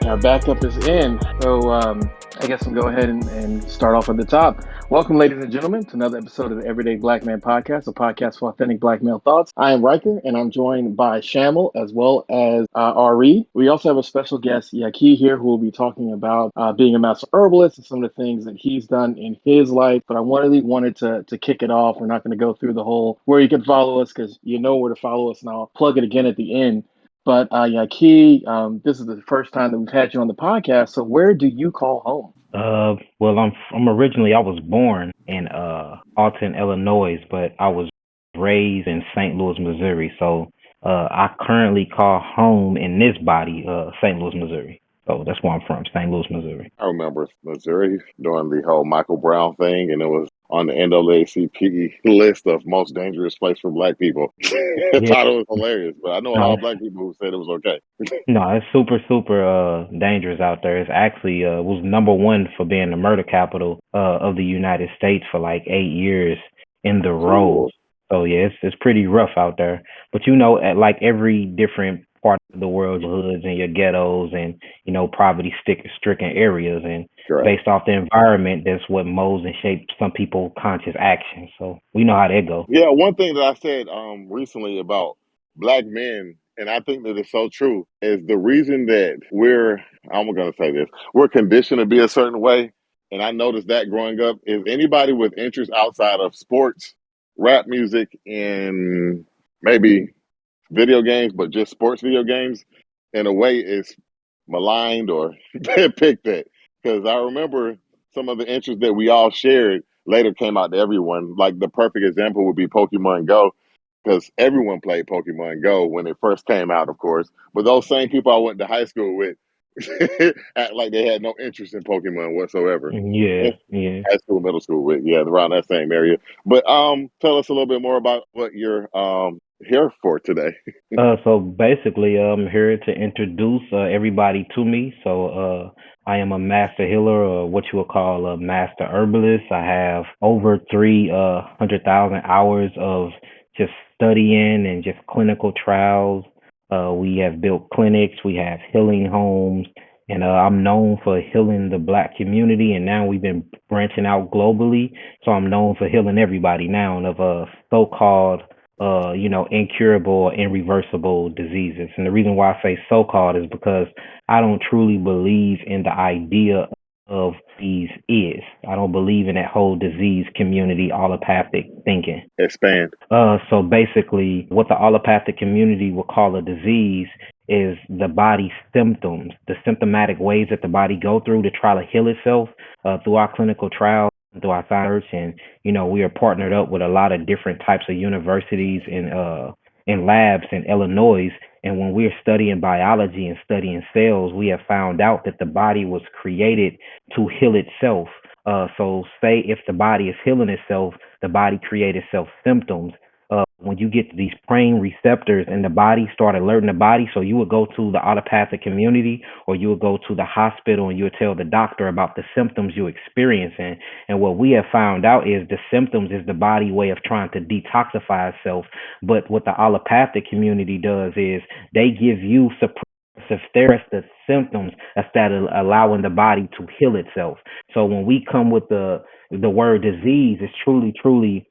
Our backup is in. So I guess we'll go ahead and start off at the top. Welcome, ladies and gentlemen, to another episode of the Everyday Black Man Podcast, a podcast for authentic black male thoughts. I am Riker, and I'm joined by Shamil as well as Ari. We also have a special guest, Yah'ki, here, who will be talking about being a master herbalist and some of the things that he's done in his life. But I wanted to kick it off. We're not going to go through the whole where you can follow us because you know where to follow us, and I'll plug it again at the end. But Yaki, this is the first time that we've had you on the podcast. So where do you call home? Well, I'm originally I was born in Alton, Illinois, but I was raised in St. Louis, Missouri. So I currently call home in this body, St. Louis, Missouri. So that's where I'm from, St. Louis, Missouri. I remember Missouri doing the whole Michael Brown thing, and it was on the NAACP list of most dangerous place for black people. I Yeah, thought it was hilarious, but I know a no, lot of it's black people who said it was okay. no, it's super dangerous out there. It's actually was number one for being the murder capital of the United States for like 8 years in the row. Ooh. So yeah, it's pretty rough out there. But you know, at like every different part of the world, your hoods and your ghettos and poverty stricken areas, and Correct. based off the environment, that's what molds and shapes some people conscious action. So we know how that go. Yeah, one thing that I said recently about black men, and I think that it's so true, is the reason that I'm going to say this, we're conditioned to be a certain way. And I noticed that growing up is anybody with interest outside of sports, rap music, and maybe video games, but just sports video games, in a way, is maligned or picked at. Because I remember some of the interests that we all shared later came out to everyone. Like the perfect example would be Pokemon Go, because everyone played Pokemon Go when it first came out, of course. But those same people I went to high school with act like they had no interest in Pokemon whatsoever. Yeah, Eh, yeah. High school, middle school, with yeah, around that same area. But tell us a little bit more about what you're here for today. So basically, I'm here to introduce everybody to me. So I am a master healer, or what you would call a master herbalist. I have over 300,000 hours of just studying and just clinical trials. We have built clinics, we have healing homes, and I'm known for healing the black community. And now we've been branching out globally, so I'm known for healing everybody now of so-called incurable or irreversible diseases. And the reason why I say so called is because I don't truly believe in the idea of these is. I don't believe in that whole disease community allopathic thinking. Expand. So basically, what the allopathic community will call a disease is the body's symptoms, the symptomatic ways that the body go through to try to heal itself through our clinical trials, through our science. And we are partnered up with a lot of different types of universities and labs in Illinois. And when we're studying biology and studying cells, we have found out that the body was created to heal itself. So say if the body is healing itself, the body created self symptoms. When you get to these brain receptors and the body start alerting the body, so you would go to the allopathic community or you would go to the hospital and you would tell the doctor about the symptoms you're experiencing. And what we have found out is the symptoms is the body way of trying to detoxify itself. But what the allopathic community does is they give you suppressive therapy, the symptoms, instead of allowing the body to heal itself. So when we come with the word disease, it's truly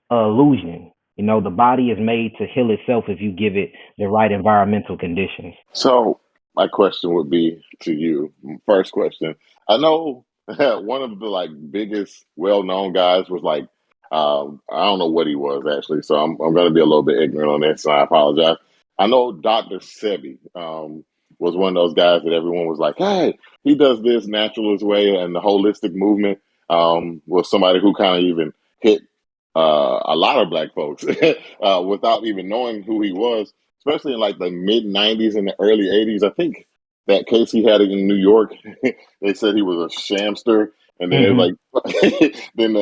illusion. The body is made to heal itself if you give it the right environmental conditions. So my question would be to you. First question. I know one of the like biggest well-known guys was like, I don't know what he was actually, so I'm going to be a little bit ignorant on this, so I apologize. I know Dr. Sebi was one of those guys that everyone was like, hey, he does this naturalist way, and the holistic movement was somebody who kind of even hit a lot of black folks without even knowing who he was, especially in like the mid 90s and the early 80s. I think that case he had in New York, they said he was a shamster. And then it's Hmm. like,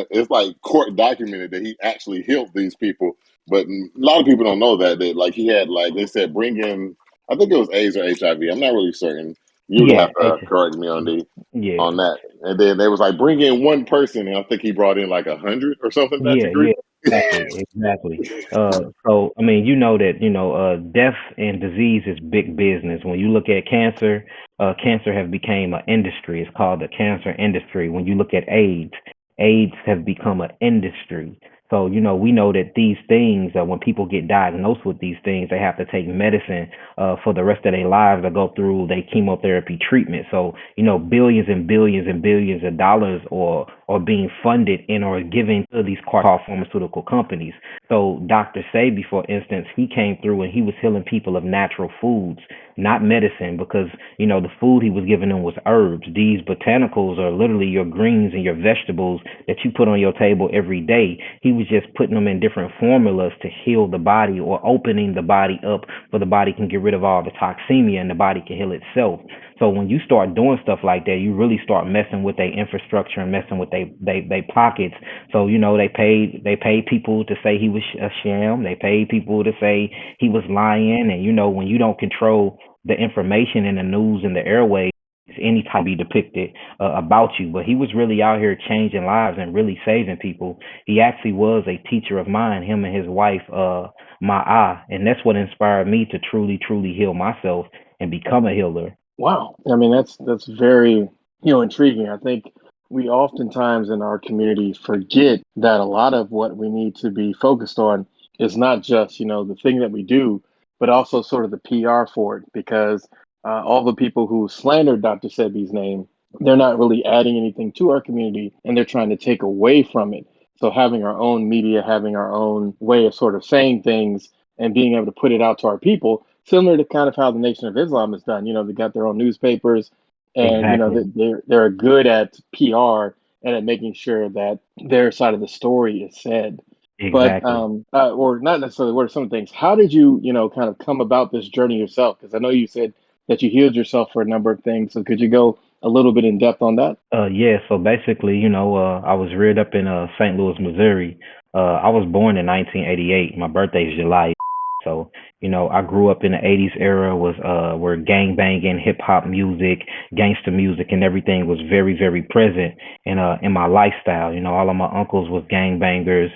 it's like court documented that he actually healed these people. But a lot of people don't know that. That like he had like they said bring in, I think it was AIDS or HIV. I'm not really certain. You would Yeah, have to correct me on yeah, that. And then they was like bring in one person, and I think he brought in like 100 or something to that yeah, degree. Exactly, exactly. So I mean, you know that death and disease is big business. When you look at cancer, cancer has become an industry. It's called the cancer industry. When you look at AIDS, AIDS has become an industry. So we know that these things, when people get diagnosed with these things, they have to take medicine for the rest of their lives to go through their chemotherapy treatment. So billions and billions and billions of dollars or being funded and or given to these pharmaceutical companies. So Dr. Sebi, for instance, he came through and he was healing people of natural foods, not medicine, because the food he was giving them was herbs. These botanicals are literally your greens and your vegetables that you put on your table every day. He was just putting them in different formulas to heal the body or opening the body up so the body can get rid of all the toxemia and the body can heal itself. So when you start doing stuff like that, you really start messing with their infrastructure and messing with they pockets. So they paid people to say he was a sham. They paid people to say he was lying. And when you don't control the information in the news and the airways, any type be depicted about you. But he was really out here changing lives and really saving people. He actually was a teacher of mine, him and his wife, Ma'a, and that's what inspired me to truly, truly heal myself and become a healer. Wow. I mean, that's very, intriguing. I think we oftentimes in our community forget that a lot of what we need to be focused on is not just, the thing that we do, but also sort of the PR for it, because all the people who slandered Dr. Sebi's name, they're not really adding anything to our community and they're trying to take away from it. So having our own media, having our own way of sort of saying things and being able to put it out to our people, similar to kind of how the Nation of Islam is done. They got their own newspapers, and Exactly. they're good at PR and at making sure that their side of the story is said. But Exactly. or not necessarily. What are some things? How did you kind of come about this journey yourself? Because I know you said that you healed yourself for a number of things. So could you go a little bit in depth on that? Yeah, so basically, I was reared up in St. Louis, Missouri. I was born in 1988. My birthday is July. So, I grew up in the 80s era was where gang banging, hip hop music, gangster music and everything was very, very present in my lifestyle. All of my uncles was gang bangers,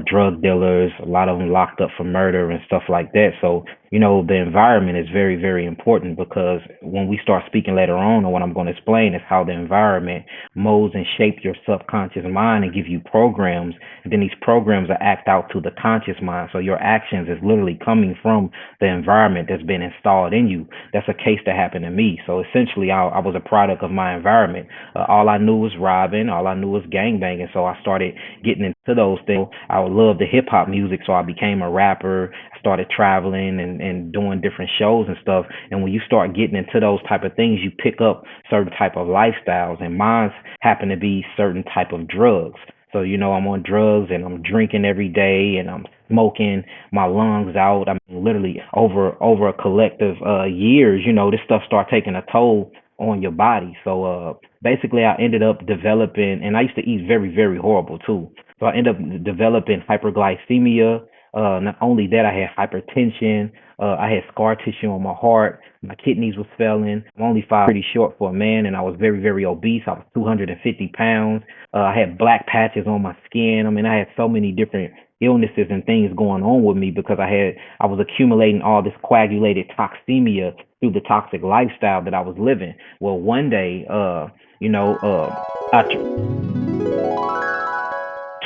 drug dealers, a lot of them locked up for murder and stuff like that. So, the environment is very, very important because when we start speaking later on, or what I'm going to explain is how the environment molds and shapes your subconscious mind and give you programs. And then these programs are act out to the conscious mind. So your actions is literally coming from the environment that's been installed in you. That's a case that happened to me. So essentially, I was a product of my environment. All I knew was robbing. All I knew was gang banging. So I started getting into those things. I would love the hip hop music. So I became a rapper. I started traveling and doing different shows and stuff. And when you start getting into those type of things, you pick up certain type of lifestyles. And mine happen to be certain type of drugs. So, I'm on drugs and I'm drinking every day and I'm smoking my lungs out. I mean, literally over a collective years, this stuff start taking a toll on your body. So basically I ended up developing, and I used to eat very, very horrible too. So I ended up developing hyperglycemia. Not only that, I had hypertension. I had scar tissue on my heart. My kidneys was failing. I'm only pretty short for a man, and I was very, very obese. I was 250 pounds. I had black patches on my skin. I mean, I had so many different illnesses and things going on with me because I was accumulating all this coagulated toxemia through the toxic lifestyle that I was living. Well, one day, I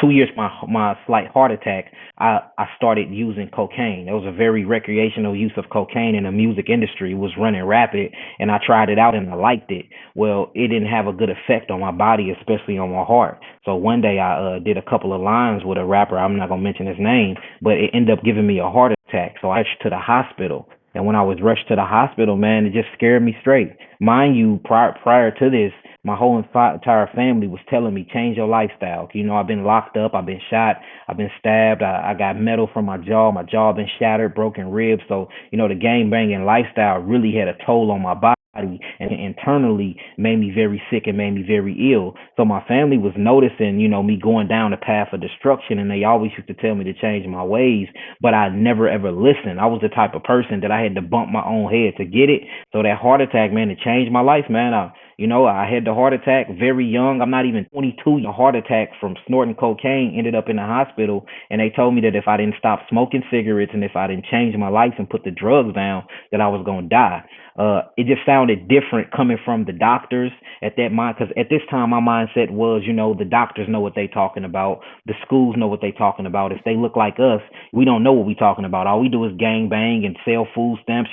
2 years my slight heart attack, I started using cocaine. It was a very recreational use of cocaine in the music industry. It was running rapid, and I tried it out and I liked it. Well, it didn't have a good effect on my body, especially on my heart. So one day I did a couple of lines with a rapper. I'm not gonna mention his name, but it ended up giving me a heart attack. So I rushed to the hospital. And when I was rushed to the hospital, man, it just scared me straight. Mind you, prior to this, my whole entire family was telling me, change your lifestyle. I've been locked up, I've been shot, I've been stabbed, I got metal from my jaw been shattered, broken ribs. So, the gang banging lifestyle really had a toll on my body and internally made me very sick and made me very ill. So my family was noticing, me going down the path of destruction, and they always used to tell me to change my ways, but I never ever listened. I was the type of person that I had to bump my own head to get it. So that heart attack, man, it changed my life, man. I had the heart attack very young. I'm not even 22. A heart attack from snorting cocaine, ended up in the hospital, and they told me that if I didn't stop smoking cigarettes and if I didn't change my life and put the drugs down, that I was gonna die. It just sounded different coming from the doctors at that mind, because at this time my mindset was, the doctors know what they talking about, the schools know what they talking about. If they look like us, we don't know what we talking about. All we do is gang bang and sell food stamps.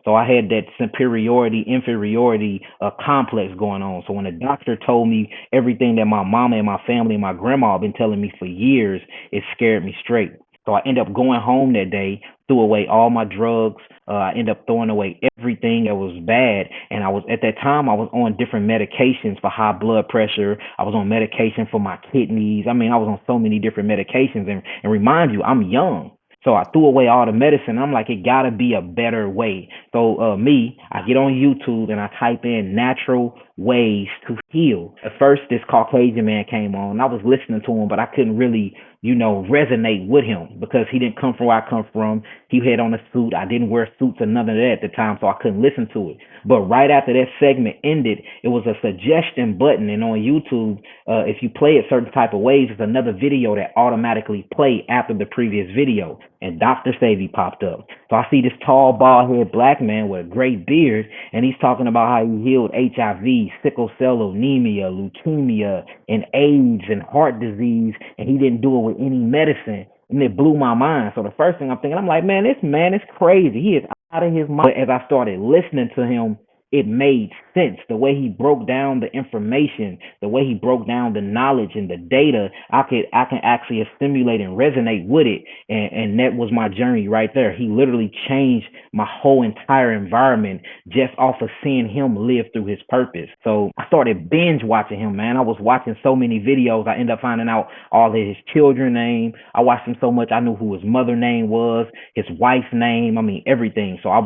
So I had that superiority, inferiority complex going on. So when the doctor told me everything that my mama and my family and my grandma have been telling me for years, it scared me straight. So I ended up going home that day, threw away all my drugs. I ended up throwing away everything that was bad. And I was, at that time, I was on different medications for high blood pressure. I was on medication for my kidneys. I mean, I was on so many different medications. And remind you, I'm young. So I threw away all the medicine. I'm like, it gotta be a better way. So I get on YouTube and I type in natural ways to heal. At first, this Caucasian man came on. I was listening to him, but I couldn't really, resonate with him because he didn't come from where I come from. He had on a suit. I didn't wear suits or none of that at the time, so I couldn't listen to it. But right after that segment ended, it was a suggestion button, and on YouTube, if you play it certain type of ways, there's another video that automatically play after the previous video, and Dr. Savy popped up. So I see this tall, bald-headed black man with a great beard, and he's talking about how he healed HIV, sickle cell anemia, leukemia, and AIDS and heart disease, and he didn't do it with any medicine. And it blew my mind. So the first thing I'm thinking, I'm like, man, this man is crazy. He is out of his mind. But as I started listening to him, it made sense. The way he broke down the information, the way he broke down the knowledge and the data, I can actually assimilate and resonate with it. And that was my journey right there. He literally changed my whole entire environment just off of seeing him live through his purpose. So I started binge watching him, man. I was watching so many videos. I ended up finding out all of his children's name. I watched him so much I knew who his mother name was, his wife's name. I mean, everything. So I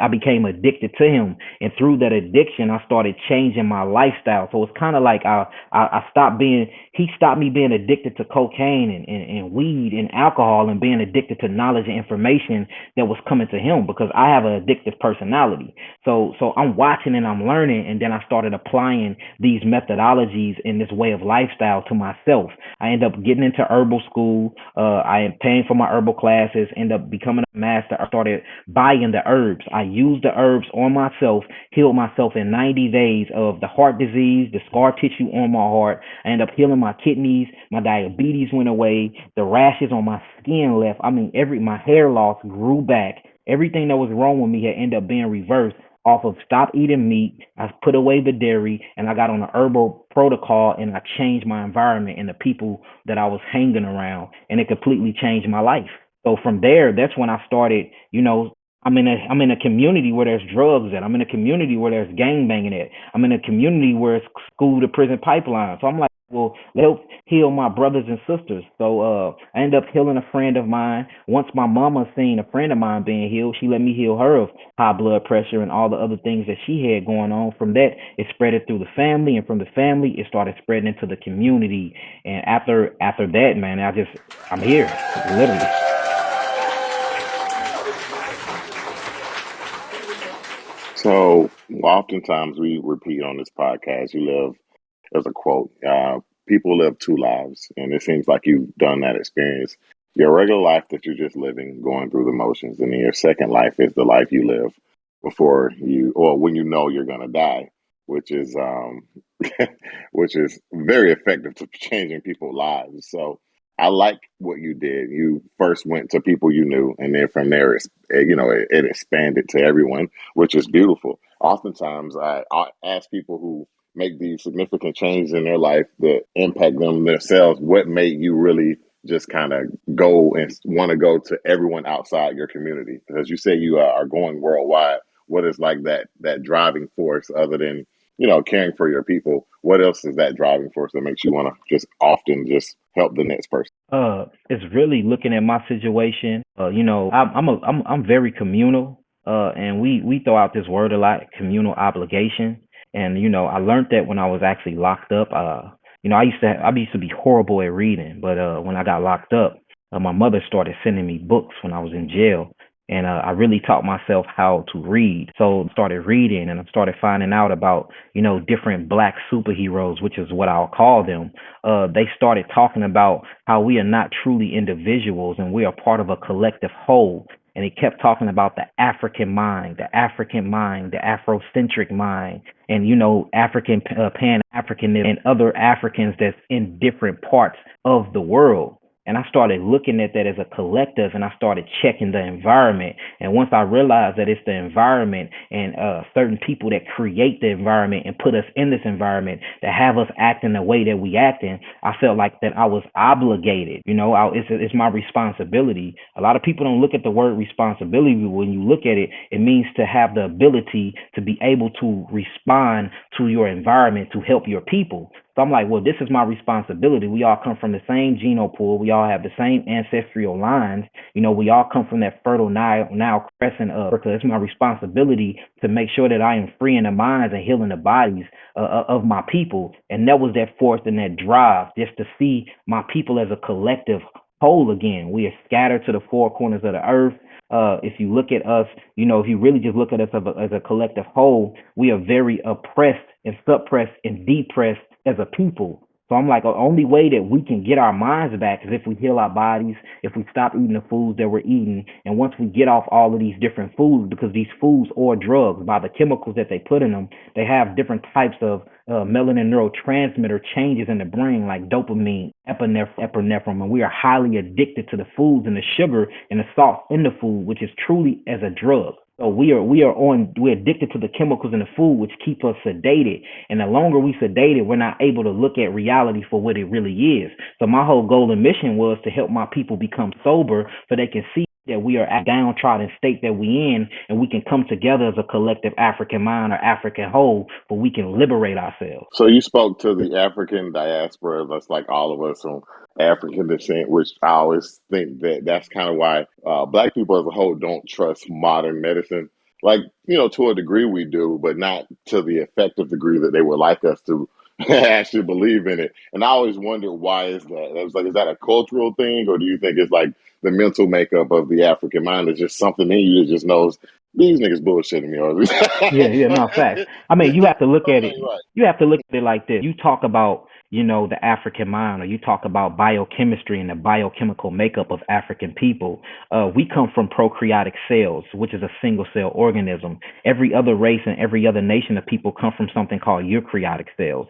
became addicted to him. And through that addiction, I started changing my lifestyle. So it's kind of like he stopped me being addicted to cocaine and weed and alcohol and being addicted to knowledge and information that was coming to him, because I have an addictive personality. So I'm watching and I'm learning, and then I started applying these methodologies in this way of lifestyle to myself. I end up getting into herbal school. I am paying for my herbal classes, end up becoming a master. I started buying the herbs. I used the herbs on myself, healed myself in 90 days of the heart disease, the scar tissue on my heart. I ended up healing my kidneys. My diabetes went away. The rashes on my skin left. I mean, my hair loss grew back. Everything that was wrong with me had ended up being reversed off of stop eating meat. I put away the dairy, and I got on a herbal protocol, and I changed my environment and the people that I was hanging around, and it completely changed my life. So from there, that's when I started, I'm in a community where there's drugs at. I'm in a community where there's gang banging at. I'm in a community where it's school to prison pipeline. So I'm like, well, let's heal my brothers and sisters. So I ended up healing a friend of mine. Once my mama seen a friend of mine being healed, she let me heal her of high blood pressure and all the other things that she had going on. From that, it spread it through the family, and from the family, it started spreading into the community. And after that, man, I'm here, literally. So oftentimes we repeat on this podcast, you live, as a quote, people live two lives. And it seems like you've done that experience. Your regular life that you're just living, going through the motions. And then your second life is the life you live before you, or when you know you're going to die, which is, which is very effective to changing people's lives. So I like what you did. You first went to people you knew, and then from there, it expanded to everyone, which is beautiful. Oftentimes, I ask people who make these significant changes in their life that impact them themselves, what made you really just kind of go and want to go to everyone outside your community? Because you say you are going worldwide. What is like that driving force other than caring for your people? What else is that driving force that makes you want to just often just help the next person? It's really looking at my situation. I'm very communal. And we throw out this word a lot, communal obligation. And I learned that when I was actually locked up. I used to be horrible at reading, but when I got locked up, my mother started sending me books when I was in jail. And I really taught myself how to read. So I started reading and I started finding out about, different black superheroes, which is what I'll call them. They started talking about how we are not truly individuals and we are part of a collective whole. And he kept talking about the African mind, the African mind, the Afrocentric mind, and African Pan Africanism and other Africans that's in different parts of the world. And I started looking at that as a collective, and I started checking the environment. And once I realized that it's the environment and certain people that create the environment and put us in this environment that have us acting the way that we acting, I felt like that I was obligated. It's my responsibility. A lot of people don't look at the word responsibility, but when you look at it, it means to have the ability to be able to respond to your environment to help your people. So I'm like, well, this is my responsibility. We all come from the same genome pool. We all have the same ancestral lines. We all come from that fertile Nile crescent of Africa. It's my responsibility to make sure that I am freeing the minds and healing the bodies of my people. And that was that force and that drive just to see my people as a collective whole again. We are scattered to the four corners of the earth. If you look at us, if you really just look at us as a collective whole, we are very oppressed and suppressed and depressed as a people. So I'm like, the only way that we can get our minds back is if we heal our bodies, if we stop eating the foods that we're eating. And once we get off all of these different foods, because these foods or drugs, by the chemicals that they put in them, they have different types of melanin neurotransmitter changes in the brain, like dopamine, epinephrine, and we are highly addicted to the foods and the sugar and the salt in the food, which is truly as a drug. So we're addicted to the chemicals in the food, which keep us sedated. And the longer we sedated, we're not able to look at reality for what it really is. So my whole goal and mission was to help my people become sober so they can see that we are at downtrodden state that we in, and we can come together as a collective African mind or African whole, but we can liberate ourselves. So you spoke to the African diaspora. That's like all of us from African descent, which I always think that that's kind of why Black people as a whole don't trust modern medicine. Like, to a degree we do, but not to the effective degree that they would like us to actually believe in it. And I always wondered, why is that? I was like, is that a cultural thing, or do you think it's like the mental makeup of the African mind is just something in you that just knows these niggas bullshitting me? Or Yeah, no, facts. I mean, you have to look at it. right. You have to look at it like this. You talk about, the African mind, or you talk about biochemistry and the biochemical makeup of African people. We come from prokaryotic cells, which is a single cell organism. Every other race and every other nation of people come from something called eukaryotic cells.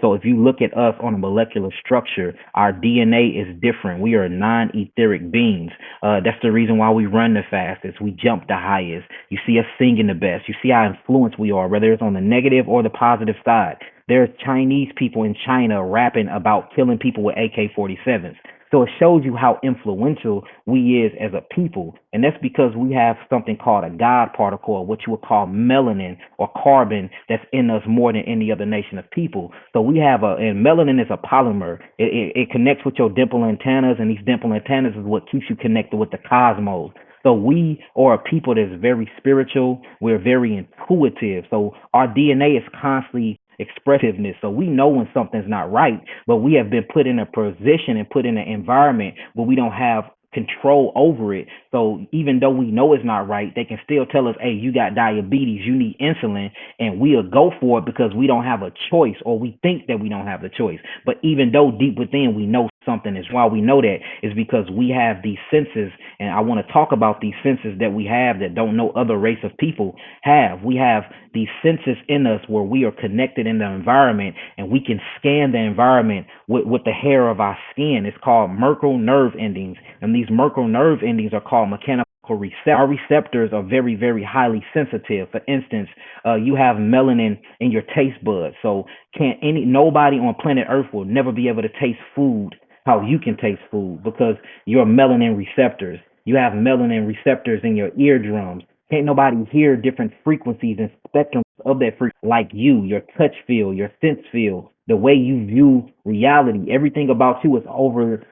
So if you look at us on a molecular structure, our DNA is different. We are non-etheric beings. That's the reason why we run the fastest. We jump the highest. You see us singing the best. You see how influenced we are, whether it's on the negative or the positive side. There's Chinese people in China rapping about killing people with AK-47s. So it shows you how influential we is as a people. And that's because we have something called a God particle, or what you would call melanin or carbon, that's in us more than any other nation of people. So we have and melanin is a polymer. It connects with your dimple antennas, and these dimple antennas is what keeps you connected with the cosmos. So we are a people that's very spiritual. We're very intuitive. So our DNA is constantly expressiveness. So we know when something's not right, but we have been put in a position and put in an environment where we don't have control over it. So even though we know it's not right, they can still tell us, hey, you got diabetes, you need insulin, and we'll go for it because we don't have a choice, or we think that we don't have the choice. But even though deep within we know something is why we know that is because we have these senses, and I want to talk about these senses that we have that don't no other race of people have. We have these senses in us where we are connected in the environment, and we can scan the environment with the hair of our skin. It's called Merkel nerve endings, and these Merkel nerve endings are called mechanical receptors. Our receptors are very, very highly sensitive. For instance, you have melanin in your taste buds, so nobody on planet Earth will never be able to taste food how you can taste food because your melanin receptors. You have melanin receptors in your eardrums. Can't nobody hear different frequencies and spectrums of that frequency like you. Your touch field, your sense field, the way you view reality. Everything about you is over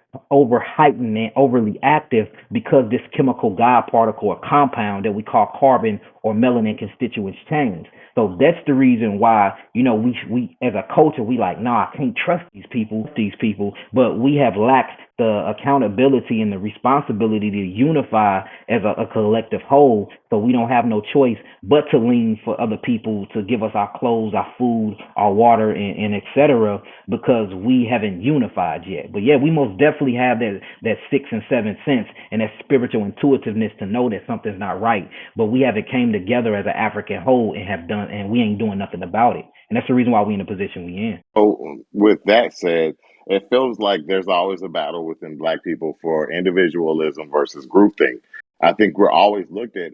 heightened and overly active because this chemical God particle or compound that we call carbon or melanin constituents change. So that's the reason why, we as a culture, we like, nah, I can't trust these people, but we have lacked the accountability and the responsibility to unify as a collective whole. So we don't have no choice but to lean for other people to give us our clothes, our food, our water, and etc. Because we haven't unified yet. But yeah, we most definitely have that sixth and seventh sense and that spiritual intuitiveness to know that something's not right. But we haven't came together as an African whole and we ain't doing nothing about it. And that's the reason why we in the position we in. So, with that said, it feels like there's always a battle within Black people for individualism versus groupthink. I think we're always looked at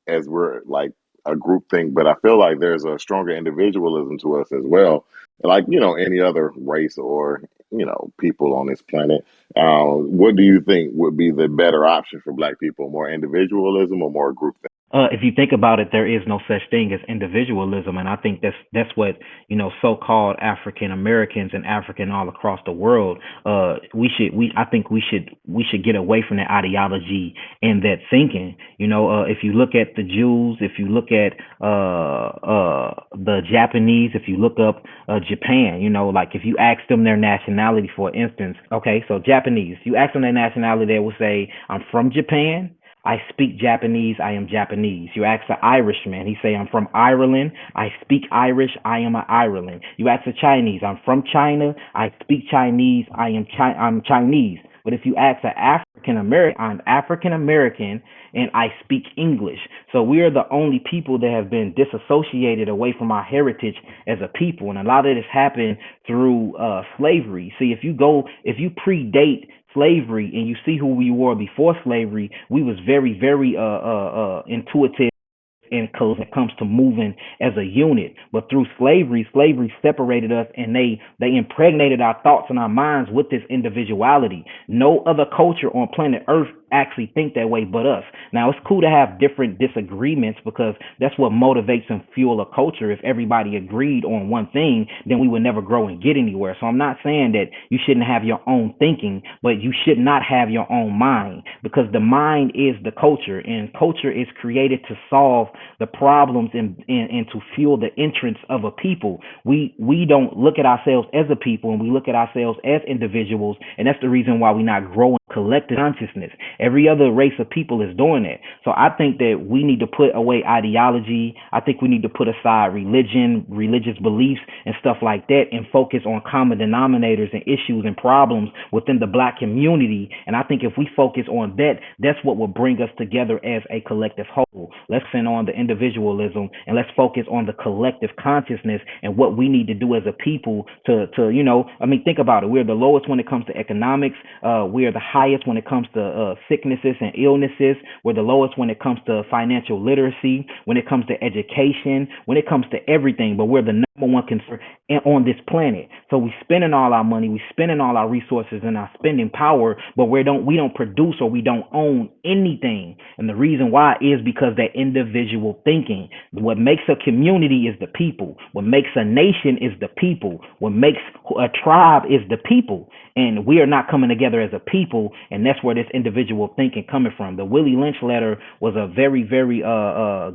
as we're like a group thing, but I feel like there's a stronger individualism to us as well. Like any other race or people on this planet. What do you think would be the better option for Black people? More individualism or more group? If you think about it, there is no such thing as individualism, and I think that's what so-called African Americans and African all across the world. I think we should get away from that ideology and that thinking. If you look at the Jews, if you look at the Japanese, if you look up Japan, like if you ask them their nationality, for instance, okay, so Japanese, you ask them their nationality, they will say, "I'm from Japan. I speak Japanese. I am Japanese." You ask an Irishman, he say, "I'm from Ireland. I speak Irish. I am an Ireland." You ask a Chinese, "I'm from China. I speak Chinese. I'm Chinese." But if you ask an African American, "I'm African American and I speak English." So we are the only people that have been disassociated away from our heritage as a people, and a lot of this happened through slavery. See, if you predate slavery and you see who we were before slavery, we was very, very intuitive when it comes to moving as a unit. But through slavery separated us, and they impregnated our thoughts and our minds with this individuality. No other culture on planet Earth actually think that way but us. Now it's cool to have different disagreements because that's what motivates and fuel a culture. If everybody agreed on one thing, then we would never grow and get anywhere. So I'm not saying that you shouldn't have your own thinking, but you should not have your own mind, because the mind is the culture, and culture is created to solve the problems and to fuel the entrance of a people. We don't look at ourselves as a people, and we look at ourselves as individuals, and that's the reason why we're not growing collective consciousness. Every other race of people is doing that. So I think that we need to put away ideology. I think we need to put aside religion, religious beliefs, and stuff like that, and focus on common denominators and issues and problems within the Black community. And I think if we focus on that, that's what will bring us together as a collective whole. Let's send on the individualism and let's focus on the collective consciousness and what we need to do as a people to think about it. We're the lowest when it comes to economics. We are the highest when it comes to sicknesses and illnesses. We're the lowest when it comes to financial literacy, when it comes to education, when it comes to everything. But we're the number one concern on this planet. So we spending all our money, we spending all our resources and our spending power, but we don't produce or we don't own anything. And the reason why is because that individual thinking. What makes a community is the people. What makes a nation is the people. What makes a tribe is the people. And we are not coming together as a people, and that's where this individual thinking coming from. The Willie Lynch letter was a very, very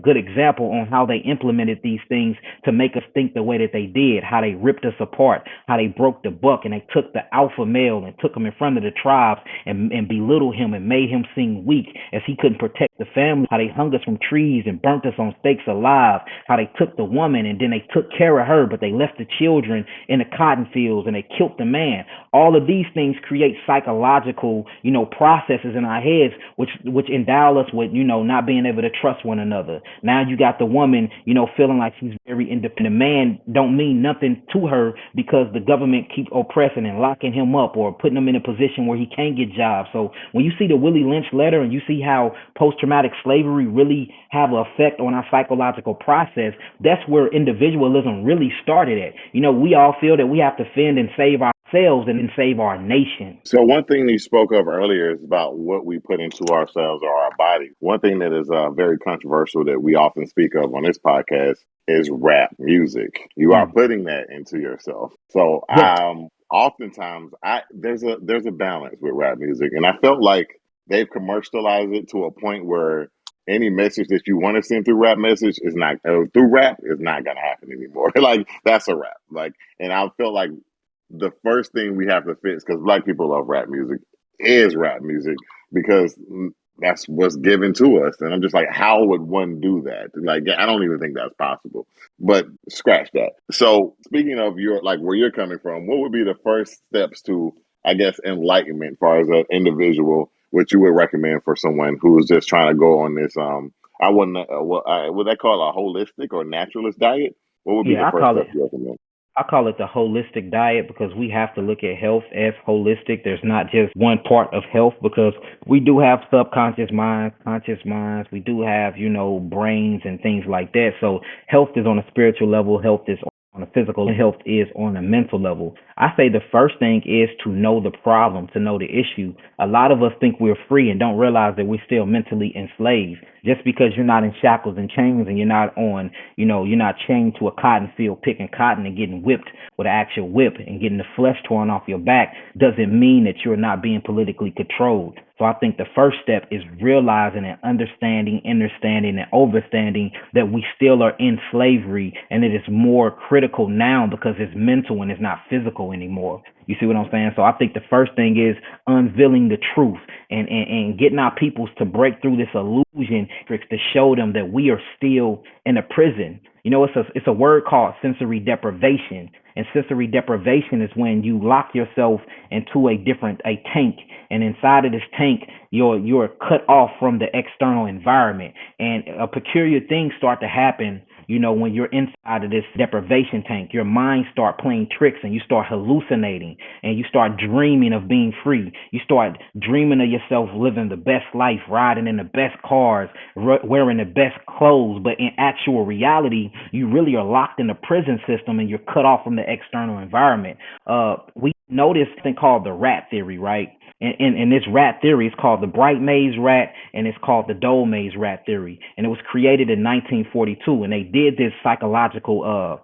good example on how they implemented these things to make us think the way that they did, how they ripped us apart, how they broke the buck, and they took the alpha male and took him in front of the tribes and belittled him and made him seem weak as he couldn't protect the family, how they hung us from trees and burnt us on stakes alive, how they took the woman and then they took care of her, but they left the children in the cotton fields and they killed the man. All of these things create psychological, processes in our heads, which endow us with, not being able to trust one another. Now you got the woman, feeling like she's very independent. Man don't mean nothing to her because the government keep oppressing and locking him up or putting him in a position where he can't get jobs. So when you see the Willie Lynch letter and you see how post-traumatic slavery really have an effect on our psychological process, that's where individualism really started at. We all feel that we have to fend and save ourselves and save our nation. So one thing you spoke of earlier is about what we put into ourselves or our body. One thing that is very controversial that we often speak of on this podcast is rap music. You are Mm. putting that into yourself. So Yeah. oftentimes there's a balance with rap music, and I felt like they've commercialized it to a point where any message that you want to send through rap message is not through rap is not gonna happen anymore. Like that's a rap. Like, and I felt like the first thing we have to fix, because black people love rap music, is rap music, because that's what's given to us. And I'm just like, how would one do that? Like, I don't even think that's possible. But scratch that. So speaking of your, like, where you're coming from, what would be the first steps to, I guess, enlightenment as far as an individual, which you would recommend for someone who's just trying to go on this I wouldn't would that call a holistic or naturalist diet? What would be the Yeah, first step you recommend? I call it the holistic diet because we have to look at health as holistic. There's not just one part of health because we do have subconscious minds, conscious minds. We do have, brains and things like that. So health is on a spiritual level. Health is on a physical, and health is on a mental level. I say the first thing is to know the problem, to know the issue. A lot of us think we're free and don't realize that we're still mentally enslaved. Just because you're not in shackles and chains and you're not on, you're not chained to a cotton field picking cotton and getting whipped with an actual whip and getting the flesh torn off your back doesn't mean that you're not being politically controlled. So I think the first step is realizing and understanding and overstanding that we still are in slavery, and it is more critical now because it's mental and it's not physical anymore. You see what I'm saying? So I think the first thing is unveiling the truth and getting our peoples to break through this illusion to show them that we are still in a prison. It's a word called sensory deprivation. And sensory deprivation is when you lock yourself into a tank, and inside of this tank, you're cut off from the external environment, and a peculiar thing start to happen. When you're inside of this deprivation tank, your mind start playing tricks and you start hallucinating and you start dreaming of being free. You start dreaming of yourself living the best life, riding in the best cars, wearing the best clothes. But in actual reality, you really are locked in the prison system and you're cut off from the external environment. We know this thing called the rat theory, right? And this rat theory is called the bright maze rat, and it's called the dull maze rat theory. And it was created in 1942, and they did this psychological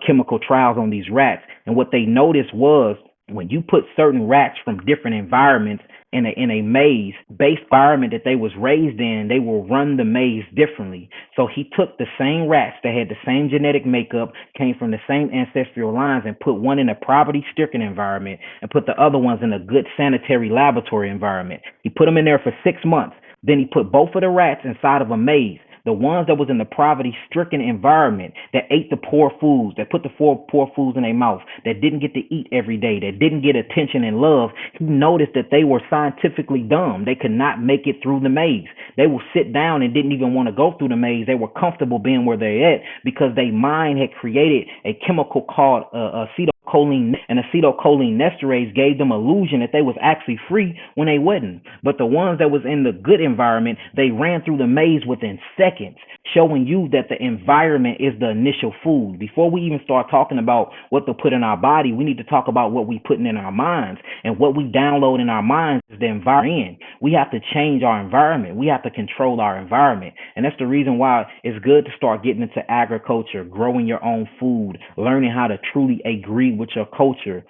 chemical trials on these rats. And what they noticed was when you put certain rats from different environments in a maze-based environment that they was raised in, they will run the maze differently. So he took the same rats that had the same genetic makeup, came from the same ancestral lines, and put one in a poverty-stricken environment and put the other ones in a good sanitary laboratory environment. He put them in there for 6 months. Then he put both of the rats inside of a maze. The ones that was in the poverty-stricken environment, that ate the poor foods, that put the poor foods in their mouth, that didn't get to eat every day, that didn't get attention and love, he noticed that they were scientifically dumb. They could not make it through the maze. They will sit down and didn't even want to go through the maze. They were comfortable being where they're at because their mind had created a chemical called acetylcholine, and acetylcholine esterase gave them illusion that they was actually free when they wasn't. But the ones that was in the good environment, they ran through the maze within seconds, showing you that the environment is the initial food. Before we even start talking about what to put in our body, we need to talk about what we putting in our minds, and what we download in our minds is the environment. We have to change our environment. We have to control our environment, and that's the reason why it's good to start getting into agriculture, growing your own food, learning how to truly agree with your culture,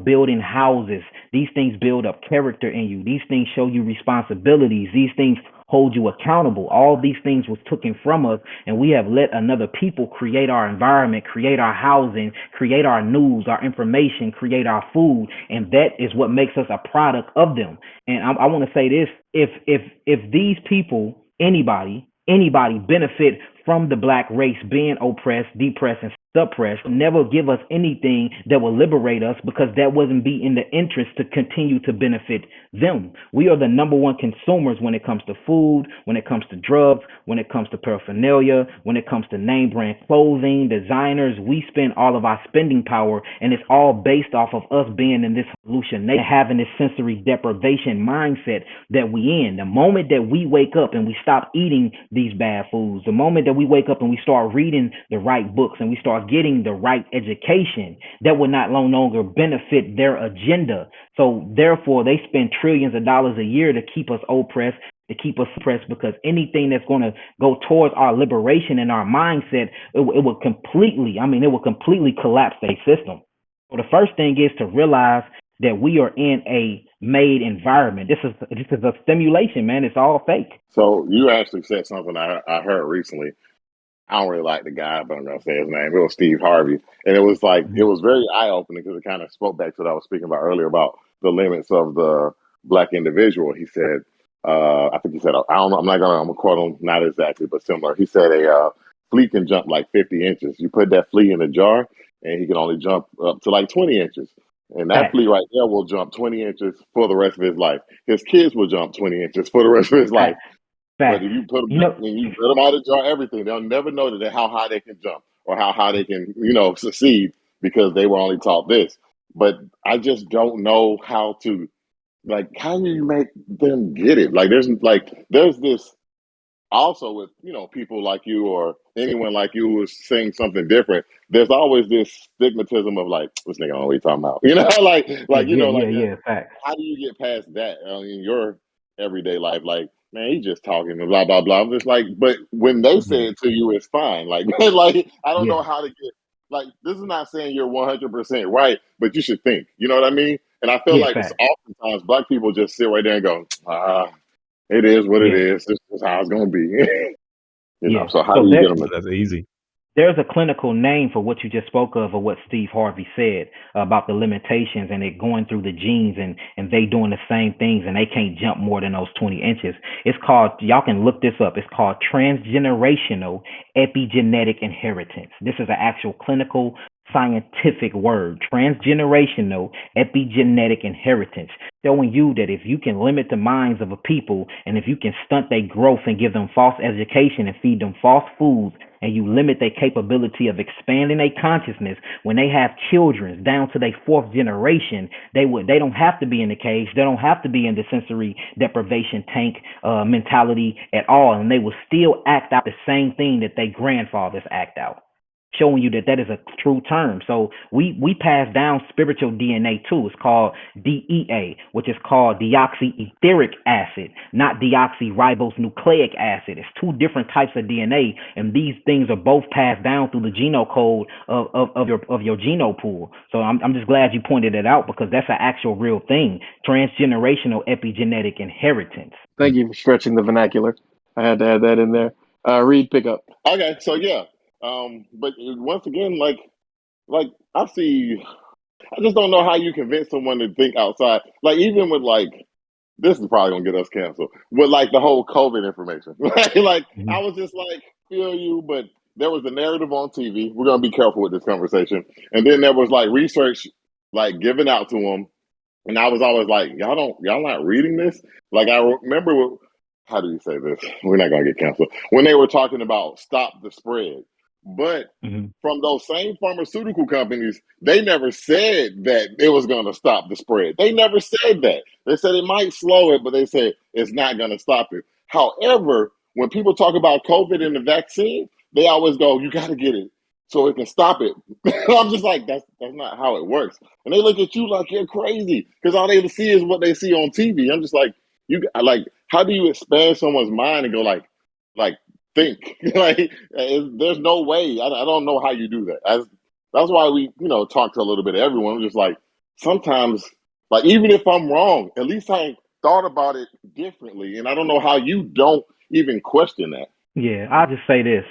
building houses. These things build up character in you. These things show you responsibilities. These things hold you accountable. All these things was taken from us, and we have let another people create our environment, create our housing, create our news, our information, create our food, and that is what makes us a product of them. And I want to say this: if these people, anybody benefit from the black race being oppressed, depressed, and suppressed, never give us anything that will liberate us, because that wouldn't be in the interest to continue to benefit them. We are the number one consumers when it comes to food, when it comes to drugs, when it comes to paraphernalia, when it comes to name brand clothing, designers. We spend all of our spending power, and it's all based off of us being in this hallucination, having this sensory deprivation mindset that we in. The moment that we wake up and we stop eating these bad foods, the moment that we wake up and we start reading the right books and we start getting the right education, that will not no longer benefit their agenda. So therefore, they spend trillions of dollars a year to keep us oppressed, to keep us suppressed, because anything that's going to go towards our liberation and our mindset, it will completely collapse their system. So the first thing is to realize that we are in a made environment. This is a simulation, man. It's all fake. So you actually said something I heard recently. I don't really like the guy, but I'm gonna say his name. It was Steve Harvey, and it was like it Mhm. was very eye opening because it kind of spoke back to what I was speaking about earlier about the limits of the black individual. He said, I think he said, I don't know, I'm gonna quote him not exactly, but similar. He said a flea can jump like 50 inches. You put that flea in a jar, and he can only jump up to like 20 inches. And that Facts. flea right there will jump 20 inches for the rest of his life. His kids will jump 20 inches for the rest of his life. Facts. But Facts. if you put them You know, and you let them out of the jar, everything, they'll never know that how high they can jump or how high they can, succeed because they were only taught this. But I just don't know how to like how do you make them get it? There's this also with people like you or anyone like you who is saying something different. There's always this stigmatism of like this nigga don't know what he talking about, yeah, yeah, yeah, yeah. Facts. how do you get past that in your everyday life? Like, man, he just talking and blah blah blah. I'm just like, but when they say Yeah, it to you, it's fine. Like, like I don't know yeah, how to get. Like, this is not saying you're 100% right, but you should think. You know what I mean? And I feel yeah. like it's Facts. oftentimes black people just sit right there and go, it is what it Yeah, is. This is how it's gonna be. yeah. So how So do you there, get them? That's easy. there's a clinical name for what you just spoke of, or what Steve Harvey said about the limitations and it going through the genes, and they doing the same things and they can't jump more than those 20 inches. It's called, y'all can look this up. It's called transgenerational epigenetic inheritance. This is an actual clinical scientific word, transgenerational epigenetic inheritance, showing you that if you can limit the minds of a people and if you can stunt their growth and give them false education and feed them false foods, and you limit their capability of expanding their consciousness, when they have children down to their fourth generation, they don't have to be in the cage, they don't have to be in the sensory deprivation tank mentality at all, and they will still act out the same thing that their grandfathers act out, showing you that that is a true term. So we pass down spiritual DNA too. It's called DEA, which is called deoxyetheric acid, not deoxyribonucleic acid. It's two different types of DNA, and these things are both passed down through the genome code of your genome pool. So I'm just glad you pointed it out, because that's an actual real thing. Transgenerational epigenetic inheritance. Thank you for stretching the vernacular. I had to add that in there. Reed, pick up. Okay, so yeah, but once again, like I see, I just don't know how you convince someone to think outside. Like even with like this is probably gonna get us canceled with like the whole COVID information. Like I Mhm. was just like, feel you, but there was a narrative on TV. We're gonna be careful with this conversation, and then there was like research like given out to them. And I was always like, y'all not reading this? Like I remember, how do you say this? We're not gonna get canceled. When they were talking about stop the spread, but Mhm. from those same pharmaceutical companies, they never said that it was gonna stop the spread. They never said that. They said it might slow it, but they said it's not gonna stop it. However, when people talk about COVID and the vaccine, they always go, "You got to get it so it can stop it." I'm just like, that's not how it works. And they look at you like you're crazy because all they see is what they see on TV. I'm just like, how do you expand someone's mind and go like think? Like, there's no way. I don't know how you do that. That's why we, talk to a little bit of everyone. I'm just like, sometimes, like, even if I'm wrong, at least I thought about it differently. And I don't know how you don't even question that. Yeah, I'll just say this.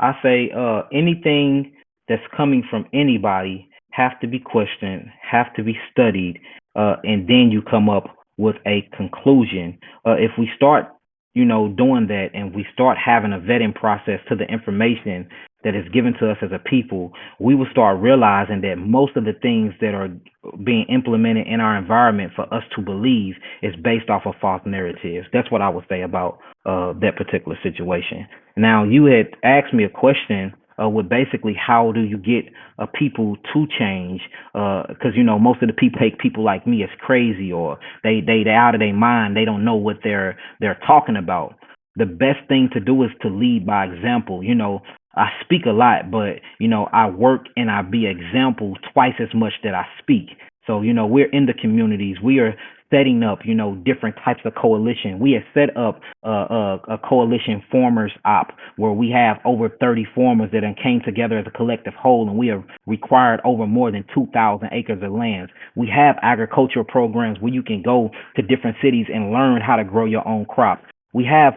I say anything that's coming from anybody have to be questioned, have to be studied, and then you come up with a conclusion. If we start, doing that, and we start having a vetting process to the information that is given to us as a people, we will start realizing that most of the things that are being implemented in our environment for us to believe is based off of false narratives. That's what I would say about that particular situation. Now, you had asked me a question with basically how do you get people to change? Because most of the people take people like me as crazy, or they out of their mind. They don't know what they're talking about. The best thing to do is to lead by example. I speak a lot, but I work and I be example twice as much that I speak. So we're in the communities. We are setting up, different types of coalition. We have set up a coalition formers op where we have over 30 formers that came together as a collective whole, and we have required over more than 2,000 acres of land. We have agricultural programs where you can go to different cities and learn how to grow your own crop. We have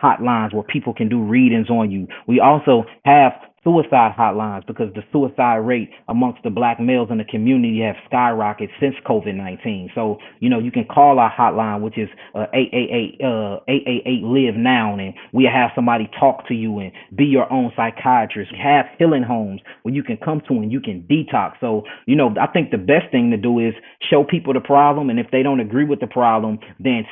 hotlines where people can do readings on you. We also have suicide hotlines because the suicide rate amongst the black males in the community have skyrocketed since COVID-19. So, you can call our hotline, which is 888 live now, and we have somebody talk to you and be your own psychiatrist. We have healing homes where you can come to and you can detox. So, I think the best thing to do is show people the problem, and if they don't agree with the problem, then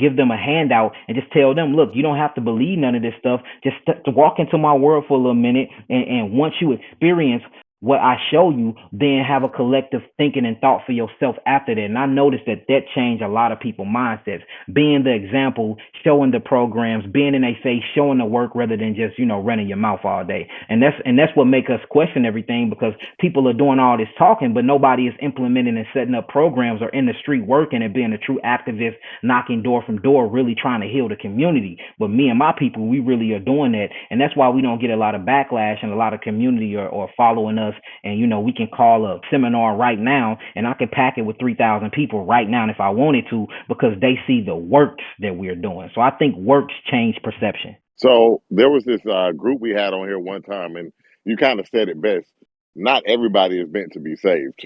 give them a handout and just tell them, look, you don't have to believe none of this stuff. Just to walk into my world for a little minute, and once you experience what I show you, then have a collective thinking and thought for yourself after that. And I noticed that changed a lot of people's mindsets. Being the example, showing the programs, being in a face, showing the work rather than just, running your mouth all day. And that's what makes us question everything, because people are doing all this talking, but nobody is implementing and setting up programs or in the street working and being a true activist, knocking door from door, really trying to heal the community. But me and my people, we really are doing that. And that's why we don't get a lot of backlash and a lot of community or following us. And we can call a seminar right now and I can pack it with 3,000 people right now if I wanted to, because they see the works that we're doing. So I think works change perception. So there was this group we had on here one time, and you kind of said it best. Not everybody is meant to be saved.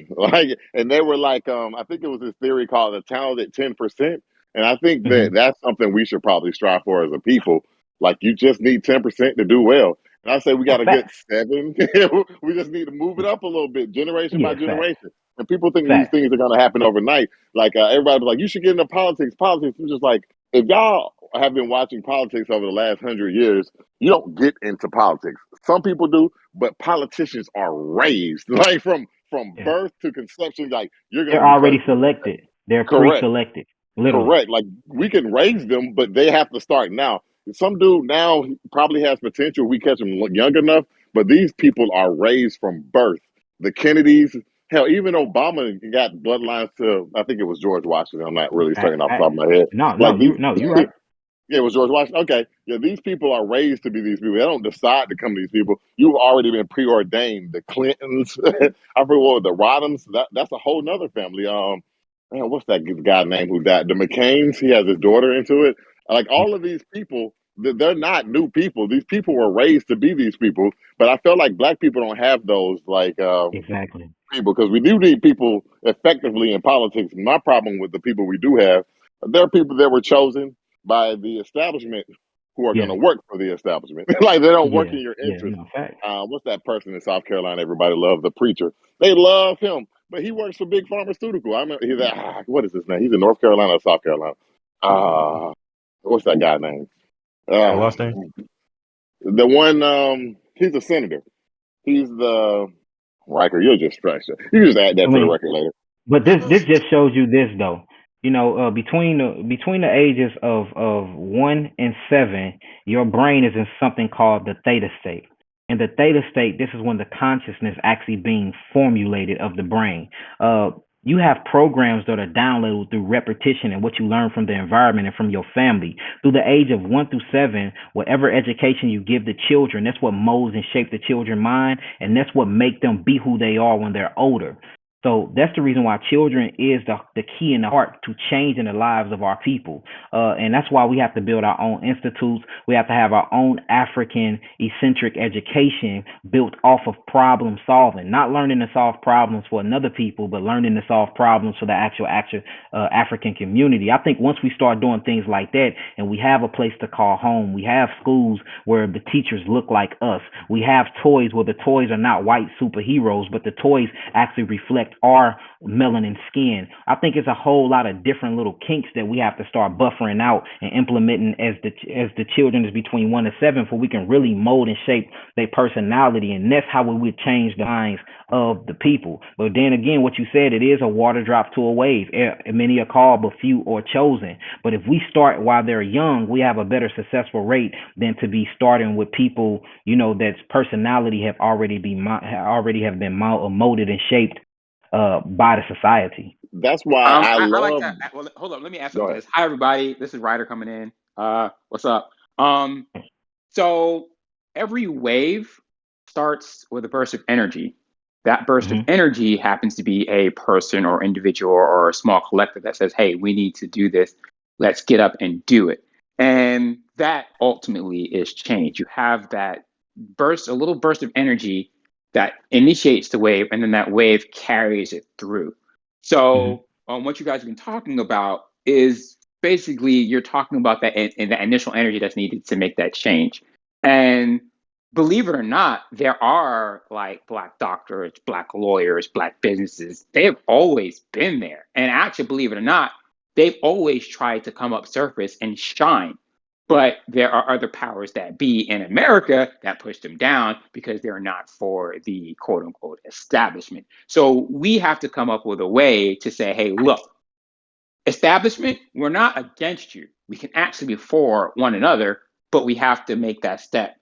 And they were like, I think it was this theory called the talented 10%. And I think that Mm-hmm. that's something we should probably strive for as a people. Like, you just need 10% to do well. And I say we got a good Facts. 7. We just need to move it up a little bit, generation by Yeah, facts. generation. And people think these Facts. things are going to happen overnight. Like, everybody was like, you should get into politics. Politics. I'm just like, if y'all have been watching politics over the last 100 years, you don't get into politics. Some people do, but politicians are raised like from Yeah. birth to conception. Like, you're going to They're be already president. selected. They're Correct. pre-selected, literally. Correct. Like, we can raise them, but they have to start now. Some dude now probably has potential. We catch him young enough, but these people are raised from birth. The Kennedys, hell, even Obama got bloodlines to, I think it was George Washington. I'm not really certain off the Facts. top of my head. No, Like, no, you right. yeah, it was George Washington. Okay. Yeah, these people are raised to be these people. They don't decide to come to these people. You've already been preordained. The Clintons, I forget what, the Rodhams, that's a whole nother family. Man, what's that guy name who died? The McCains, he has his daughter into it. Like, all of these people, they're not new people. These people were raised to be these people. But I feel like black people don't have those, like, Exactly. people, because we do need people effectively in politics. My problem with the people we do have, there are people that were chosen by the establishment who are going Yeah. to work for the establishment. Like, they don't work Yeah. in your Yeah. interest. No, facts. What's that person in South Carolina everybody loves? The preacher. They love him, but he works for big pharmaceutical. I remember he's what is his name? He's in North Carolina or South Carolina. What's that guy name? Uh, Rothstein. the one. He's a senator. He's the Riker. You'll just stretch it. You can just add I that to the mean, record later. but this just shows you this though. Between the ages of 1 and 7, your brain is in something called the theta state. In the theta state, this is when the consciousness actually being formulated of the brain. You have programs that are downloaded through repetition and what you learn from the environment and from your family. Through the age of 1 through 7, whatever education you give the children, that's what molds and shapes the children's mind, and that's what make them be who they are when they're older. So that's the reason why children is the key in the heart to changing the lives of our people. And that's why we have to build our own institutes. We have to have our own African eccentric education built off of problem solving, not learning to solve problems for another people, but learning to solve problems for the actual African community. I think once we start doing things like that and we have a place to call home, we have schools where the teachers look like us, we have toys where the toys are not white superheroes, but the toys actually reflect our melanin skin. I think it's a whole lot of different little kinks that we have to start buffering out and implementing as the children is between 1 and 7, for we can really mold and shape their personality, and that's how we would change the minds of the people. But then again, what you said, it is a water drop to a wave. Many are called, but few are chosen. But if we start while they're young, we have a better successful rate than to be starting with people, that's personality have already been molded and shaped by the society. That's why I I like love. that. Well, hold up. Let me ask Go something to ahead. this. Hi, everybody. This is Ryder coming in. What's up? Um, so every wave starts with a burst of energy. That burst of Hmm. energy happens to be a person or individual or a small collective that says, "Hey, we need to do this. Let's get up and do it." And that ultimately is change. You have that burst, a little burst of energy that initiates the wave, and then that wave carries it through. Hmm. So, what you guys have been talking about is basically you're talking about that and the initial energy that's needed to make that change. And believe it or not, there are like black doctors, black lawyers, black businesses. They have always been there. And actually, believe it or not, they've always tried to come up surface and shine. But there are other powers that be in America that push them down because they're not for the quote unquote establishment. So we have to come up with a way to say, hey, look, establishment, we're not against you. We can actually be for one another, but we have to make that step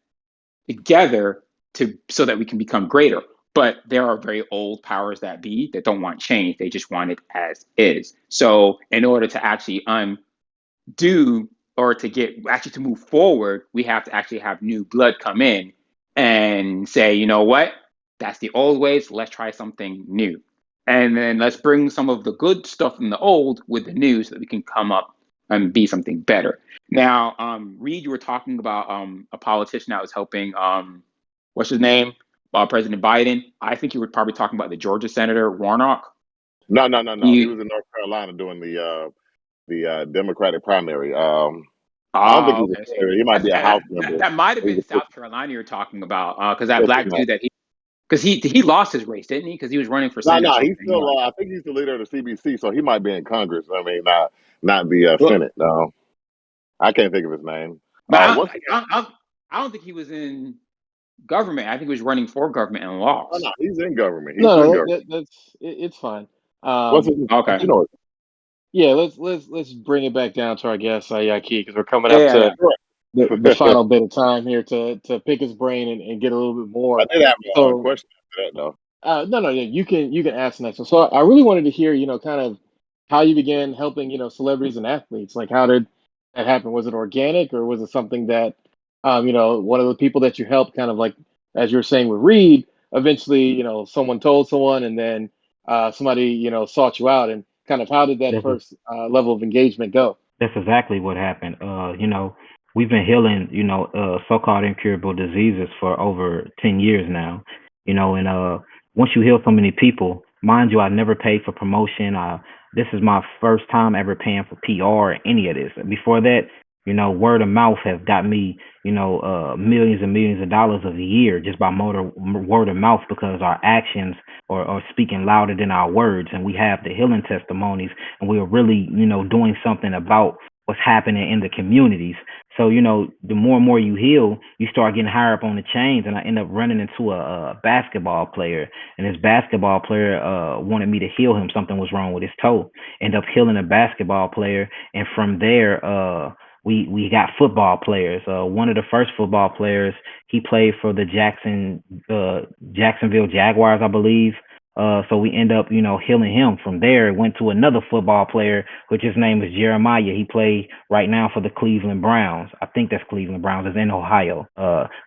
together to so that we can become greater. But there are very old powers that be that don't want change. They just want it as is. So in order to actually do or to get actually to move forward, we have to actually have new blood come in and say, you know what, that's the old ways. Let's try something new, and then let's bring some of the good stuff from the old with the new, so that we can come up and be something better. Now, Reed, you were talking about a politician that was helping. What's his name? President Biden. I think you were probably talking about the Georgia Senator Warnock. No, no, no, no. He was He in North Carolina doing the Democratic primary. I don't think Ah, he's a okay. senator. He might be a House member. That might have He's been a South Carolina you're talking about, because that Christian black man. dude that because he lost his race, didn't he? Because he was running for No, Senate or no, he's something. still. I think he's the leader of the CBC, so he might be in Congress. I mean, not the Well, Senate. No, I can't think of his name. but What's the name? I don't think he was in government. I think he was running for government and Oh no, lost. he's in government. He's Oh, in okay. No, government. It's fine. What's his name? Okay. You know it. Yeah, let's bring it back down to our guest, Yah'ki, because we're coming Yeah, up yeah, to the correct. final bit of time here to pick his brain and get a little bit I more. did have a So question after that though. no, yeah, you can ask the next one. So I really wanted to hear, kind of how you began helping, celebrities and athletes. Like, how did that happen? Was it organic, or was it something that, one of the people that you helped, kind of like as you were saying with Reed, eventually, someone told someone, and then somebody, sought you out, and kind of how did that That's first level of engagement go? That's exactly what happened. We've been healing, so-called incurable diseases for over 10 years now. And once you heal so many people, mind you, I never paid for promotion. This is my first time ever paying for PR or any of this. Before that, word of mouth has got me, millions and millions of dollars a year just by word of mouth because our actions are speaking louder than our words. And we have the healing testimonies and we are really, doing something about what's happening in the communities. So, the more and more you heal, you start getting higher up on the chains. And I end up running into a basketball player. And this basketball player wanted me to heal him. Something was wrong with his toe. End up healing a basketball player. And from there, we got football players. One of the first football players, he played for the Jacksonville Jaguars, I believe. So we end up, healing him. From there, it went to another football player, which his name is Jeremiah. He played right now for the Cleveland Browns. I think that's Cleveland Browns. It's in Ohio.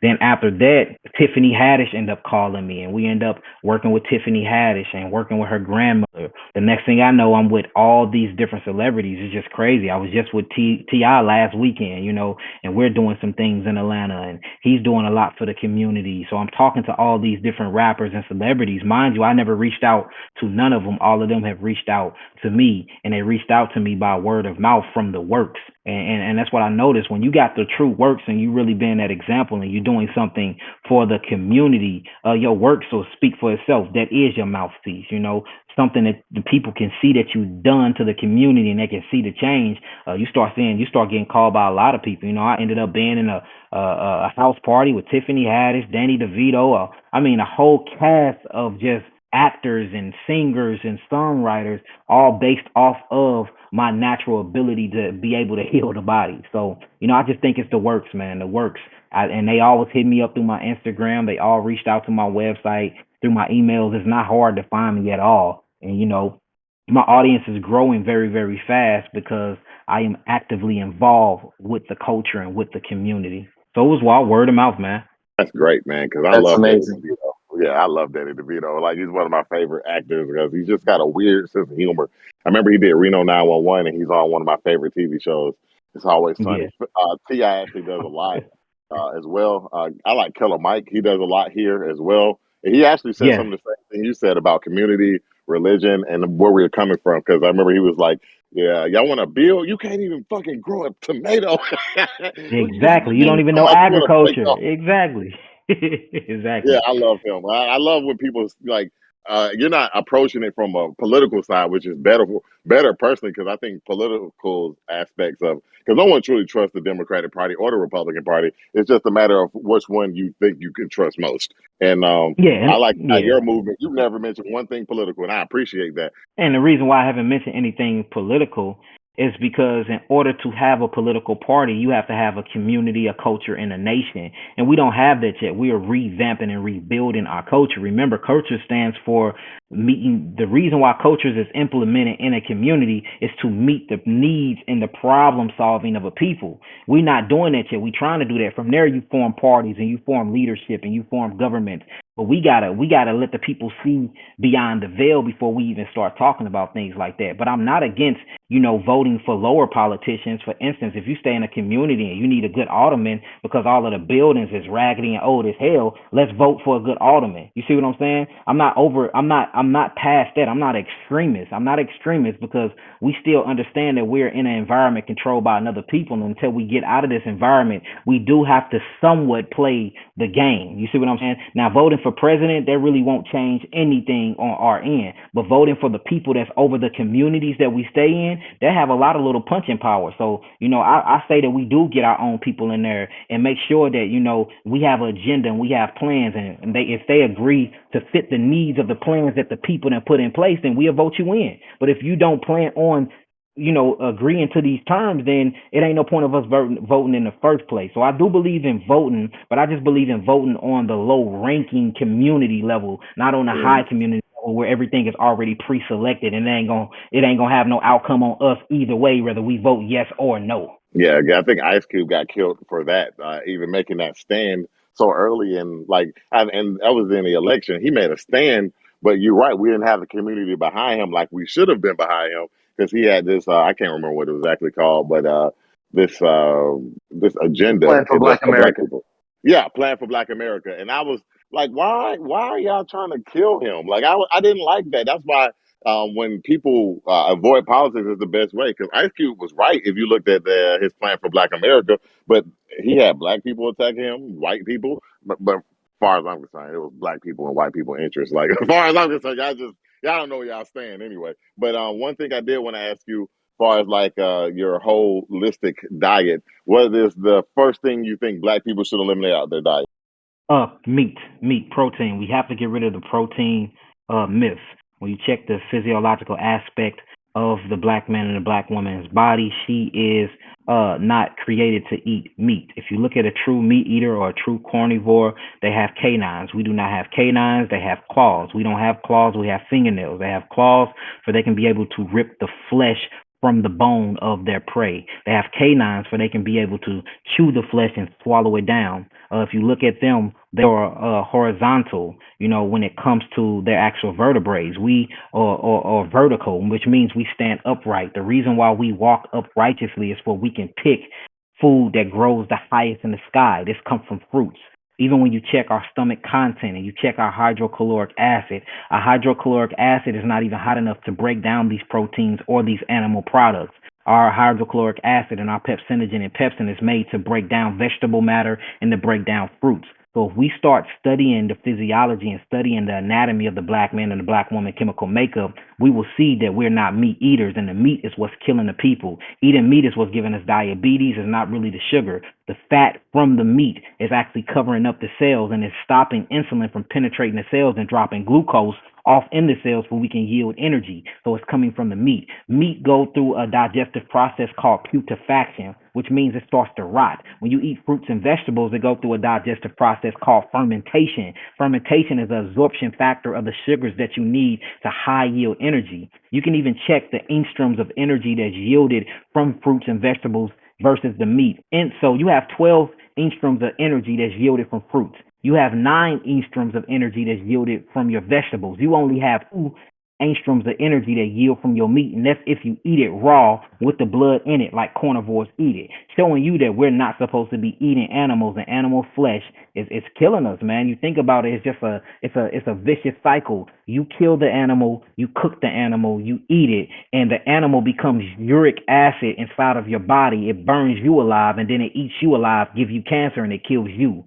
Then after that, Tiffany Haddish ended up calling me, and we end up working with Tiffany Haddish and working with her grandmother. The next thing I know, I'm with all these different celebrities. It's just crazy. I was just with Ti last weekend, and we're doing some things in Atlanta, and he's doing a lot for the community. So I'm talking to all these different rappers and celebrities. Mind you, I never reached out to none of them. All of them have reached out to me, and they reached out to me by word of mouth from the works. And that's what I noticed. When you got the true works and you really been that example and you're doing something for the community, your works will speak for itself. That is your mouthpiece, something that the people can see that you've done to the community and they can see the change. You start getting called by a lot of people. I ended up being in a house party with Tiffany Haddish, Danny DeVito. A whole cast of just actors and singers and songwriters, all based off of my natural ability to be able to heal the body. So, I just think it's the works, man, the works. And they always hit me up through my Instagram. They all reached out to my website through my emails. It's not hard to find me at all. And my audience is growing very, very fast because I am actively involved with the culture and with the community. So it was wild word of mouth, man. That's great, man, because I That's love Danny amazing. DeVito. Yeah, I love Danny DeVito. Like, he's one of my favorite actors because he's just got a weird sense of humor. I remember he did Reno 911, and he's on one of my favorite TV shows. It's Always Sunny. Yeah, T.I. actually does a lot as well. I like Killer Mike. He does a lot here as well. And he actually said yes, some of the same thing you said about community, religion, and where we are coming from. Because I remember he was like, yeah, y'all want to build? You can't even fucking grow a tomato. You exactly. You don't mean even so know much? You want to break agriculture. the Exactly. Yeah, Exactly. I love him. I love when people like you're not approaching it from a political side, which is better personally because I think political aspects of because no one truly trusts the Democratic Party or the Republican Party. It's just a matter of which one you think you can trust most. And Yeah, I and like yeah. your movement. You've never mentioned one thing political, and I appreciate that. And the reason why I haven't mentioned anything political is because in order to have a political party, you have to have a community, a culture, and a nation. And we don't have that yet. We are revamping and rebuilding our culture. Remember, culture stands for meeting. The reason why cultures is implemented in a community is to meet the needs and the problem solving of a people. We're not doing that yet. We're trying to do that. From there, you form parties and you form leadership and you form government. But we gotta let the people see beyond the veil before we even start talking about things like that. But I'm not against, voting for lower politicians. For instance, if you stay in a community and you need a good alderman because all of the buildings is raggedy and old as hell, let's vote for a good alderman. You see what I'm saying? I'm not past that. I'm not extremist. I'm not extremist because we still understand that we're in an environment controlled by another people. And until we get out of this environment, we do have to somewhat play the game. You see what I'm saying? Now, voting for president, that really won't change anything on our end. But voting for the people that's over the communities that we stay in, they have a lot of little punching power. So, I say that we do get our own people in there and make sure that, we have an agenda and we have plans. And if they agree to fit the needs of the plans that the people that put in place, then we'll vote you in. But if you don't plan on agreeing to these terms, then it ain't no point of us voting in the first place. So I do believe in voting, but I just believe in voting on the low ranking community level, not on the high community level where everything is already pre-selected and it ain't gonna have no outcome on us either way, whether we vote yes or no. Yeah, I think Ice Cube got killed for that, even making that stand so early. And and that was in the election. He made a stand, but you're right. We didn't have the community behind him like we should have been behind him because he had this. I can't remember what it was exactly called, but this this agenda Plan for Black for Black America. people. Yeah, Plan for Black America. And I was like, why are y'all trying to kill him? Like I didn't like that. That's why when people avoid politics is the best way because Ice Cube was right if you looked at his plan for Black America, but he had black people attacking him, white people, but as far as I'm concerned, it was black people and white people interests. Like as far as I'm concerned, y'all don't know where y'all stand anyway. But one thing I did want to ask you, as far as like your holistic diet, what is the first thing you think black people should eliminate out of their diet? Meat, protein. We have to get rid of the protein myth. When you check the physiological aspect of the black man and the black woman's body, she is not created to eat meat. If you look at a true meat eater or a true carnivore, they have canines. We do not have canines. They have claws. We don't have claws. We have fingernails. They have claws so they can be able to rip the flesh from the bone of their prey. They have canines so they can be able to chew the flesh and swallow it down. If you look at them, they are horizontal, when it comes to their actual vertebrae. We are vertical, which means we stand upright. The reason why we walk uprightly is for we can pick food that grows the highest in the sky. This comes from fruits. Even when you check our stomach content and you check our hydrochloric acid, our hydrochloric acid is not even hot enough to break down these proteins or these animal products. Our hydrochloric acid and our pepsinogen and pepsin is made to break down vegetable matter and to break down fruits. So if we start studying the physiology and studying the anatomy of the black man and the black woman chemical makeup, we will see that we're not meat eaters, and the meat is what's killing the people. Eating meat is what's giving us diabetes. It's not really the sugar. The fat from the meat is actually covering up the cells and is stopping insulin from penetrating the cells and dropping glucose off in the cells so we can yield energy. So it's coming from the meat. Meat go through a digestive process called putrefaction. which means it starts to rot. When you eat fruits and vegetables, they go through a digestive process called fermentation. Fermentation is the absorption factor of the sugars that you need to high yield energy. You can even check the angstroms of energy that's yielded from fruits and vegetables versus the meat. And so you have 12 angstroms of energy that's yielded from fruits. You have 9 angstroms of energy that's yielded from your vegetables. You only have 2 angstroms of energy that yield from your meat, and that's if you eat it raw with the blood in it, like carnivores eat it, showing you that we're not supposed to be eating animals, and animal flesh is killing us, man. You think about it, it's just a vicious cycle. You kill the animal, you cook the animal, you eat it, and the animal becomes uric acid inside of your body. It burns you alive, and then it eats you alive, give you cancer, and it kills you.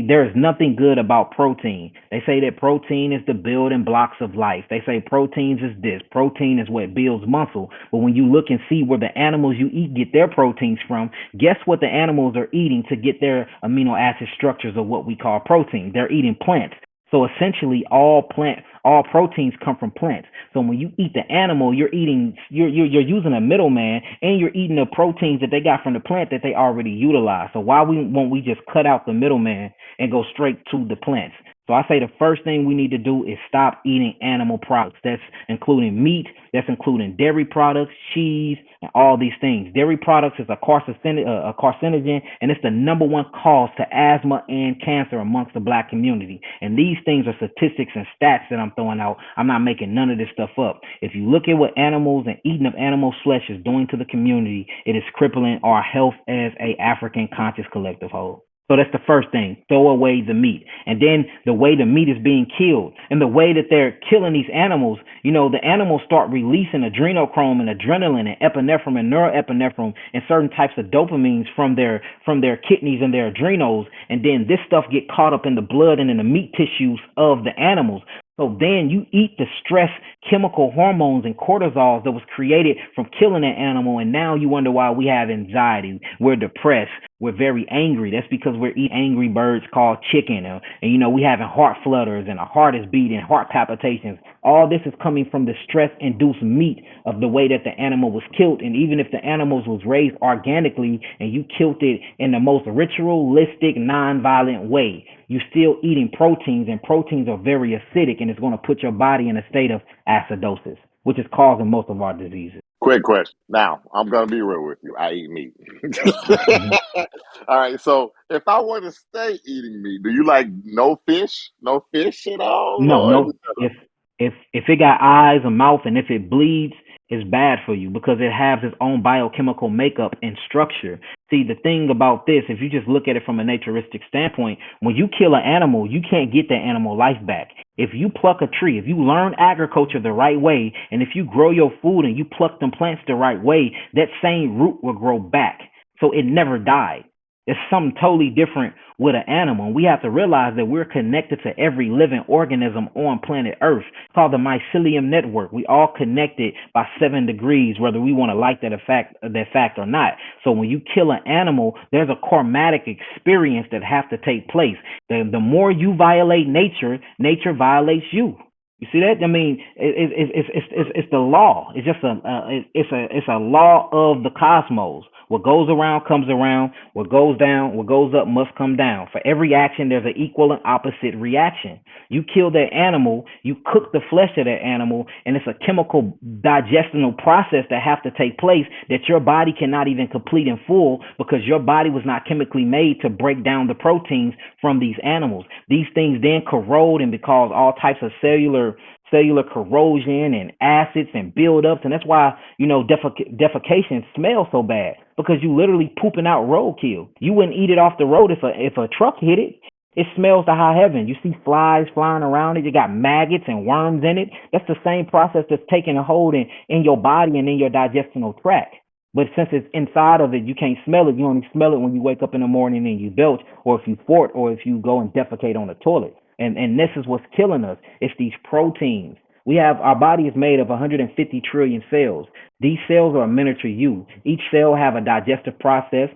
There's nothing good about protein. They say that protein is the building blocks of life. They say proteins is this. Protein is what builds muscle. But when you look and see where the animals you eat get their proteins from, guess what the animals are eating to get their amino acid structures of what we call protein? They're eating plants. So essentially, all proteins come from plants. So when you eat the animal, you're using a middleman, and you're eating the proteins that they got from the plant that they already utilize. So why won't we just cut out the middleman and go straight to the plants? So I say the first thing we need to do is stop eating animal products. That's including meat, that's including dairy products, cheese, and all these things. Dairy products is a carcinogen, and it's the number one cause to asthma and cancer amongst the black community. And these things are statistics and stats that I'm throwing out. I'm not making none of this stuff up. If you look at what animals and eating of animal flesh is doing to the community, it is crippling our health as a African conscious collective whole. So that's the first thing. Throw away the meat. And then the way the meat is being killed and the way that they're killing these animals, the animals start releasing adrenochrome and adrenaline and epinephrine and neuroepinephrine and certain types of dopamines from their kidneys and their adrenals. And then this stuff get caught up in the blood and in the meat tissues of the animals. So then you eat the stress chemical hormones and cortisols that was created from killing an animal, and now you wonder why we have anxiety, we're depressed, we're very angry. That's because we're eating angry birds called chicken, and we having heart flutters, and our heart is beating, heart palpitations. All this is coming from the stress-induced meat of the way that the animal was killed. And even if the animals was raised organically and you killed it in the most ritualistic, non-violent way, you're still eating proteins, and proteins are very acidic, and it's going to put your body in a state of acidosis, which is causing most of our diseases. Quick question. Now, I'm going to be real with you. I eat meat. Mm-hmm. All right. So if I were to stay eating meat, do you like no fish? No fish at all? No, Or no. If it got eyes, a mouth, and if it bleeds, it's bad for you because it has its own biochemical makeup and structure. See, the thing about this, if you just look at it from a naturistic standpoint, when you kill an animal, you can't get that animal life back. If you pluck a tree, if you learn agriculture the right way, and if you grow your food and you pluck them plants the right way, that same root will grow back. So it never died. It's something totally different with an animal. And we have to realize that we're connected to every living organism on planet Earth. It's called the mycelium network. We all connected by 7 degrees, whether we want to like that fact or not. So when you kill an animal, there's a karmatic experience that has to take place. The more you violate nature, nature violates you. You see that? I mean, it's the law. It's just a law of the cosmos. What goes around comes around. What goes down, what goes up must come down. For every action, there's an equal and opposite reaction. You kill that animal, you cook the flesh of that animal, and it's a chemical digestional process that has to take place that your body cannot even complete in full because your body was not chemically made to break down the proteins from these animals. These things then corrode and cause all types of cellular corrosion and acids and buildups, and that's why defecation smells so bad because you literally pooping out roadkill. You wouldn't eat it off the road if a truck hit it. It smells to high heaven. You see flies flying around it. You got maggots and worms in it. That's the same process that's taking a hold in your body and in your digestional tract. But since it's inside of it, you can't smell it. You only smell it when you wake up in the morning and you belch, or if you fart, or if you go and defecate on the toilet. And this is what's killing us. It's these proteins. Our body is made of 150 trillion cells. These cells are a miniature you. Each cell have a digestive process.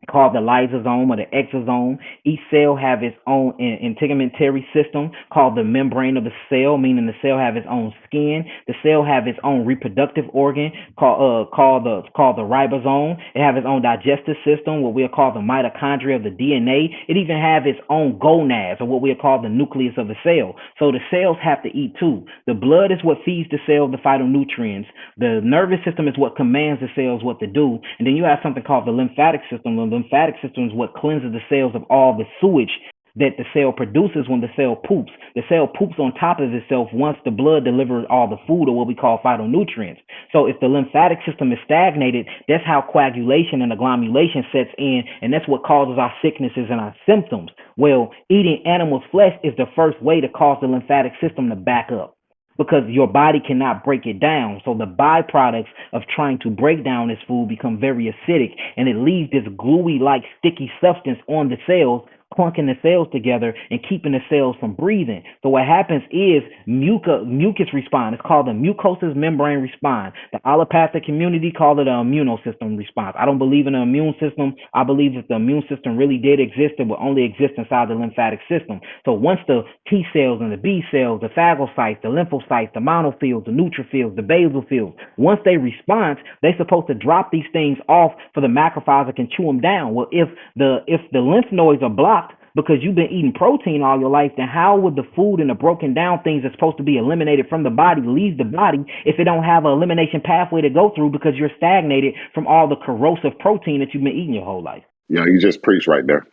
called the lysosome or the exosome. Each cell have its own integumentary system called the membrane of the cell, meaning the cell have its own skin. The cell have its own reproductive organ called the ribosome. It have its own digestive system, what we'll call the mitochondria of the DNA. It even have its own gonads, or what we'll call the nucleus of the cell. So the cells have to eat too. The blood is what feeds the cell the phytonutrients. The nervous system is what commands the cells what to do. And then you have something called the lymphatic system. The lymphatic system is what cleanses the cells of all the sewage that the cell produces when the cell poops. The cell poops on top of itself once the blood delivers all the food, or what we call phytonutrients. So if the lymphatic system is stagnated, that's how coagulation and agglomulation sets in, and that's what causes our sicknesses and our symptoms. Well, eating animals' flesh is the first way to cause the lymphatic system to back up, because your body cannot break it down. So the byproducts of trying to break down this food become very acidic, and it leaves this gluey-like sticky substance on the cells, clunking the cells together and keeping the cells from breathing. So what happens is mucus response. It's called the mucosal membrane response. The allopathic community call it an immunosystem response. I don't believe in an immune system. I believe if the immune system really did exist, it would only exist inside the lymphatic system. So once the T cells and the B cells, the phagocytes, the lymphocytes, the monophils, the neutrophils, the basophils, once they respond, they're supposed to drop these things off for the macrophage that can chew them down. Well, if the lymph nodes are blocked because you've been eating protein all your life, then how would the food and the broken down things that's supposed to be eliminated from the body leave the body if it don't have an elimination pathway to go through, because you're stagnated from all the corrosive protein that you've been eating your whole life? Yeah, you just preach right there.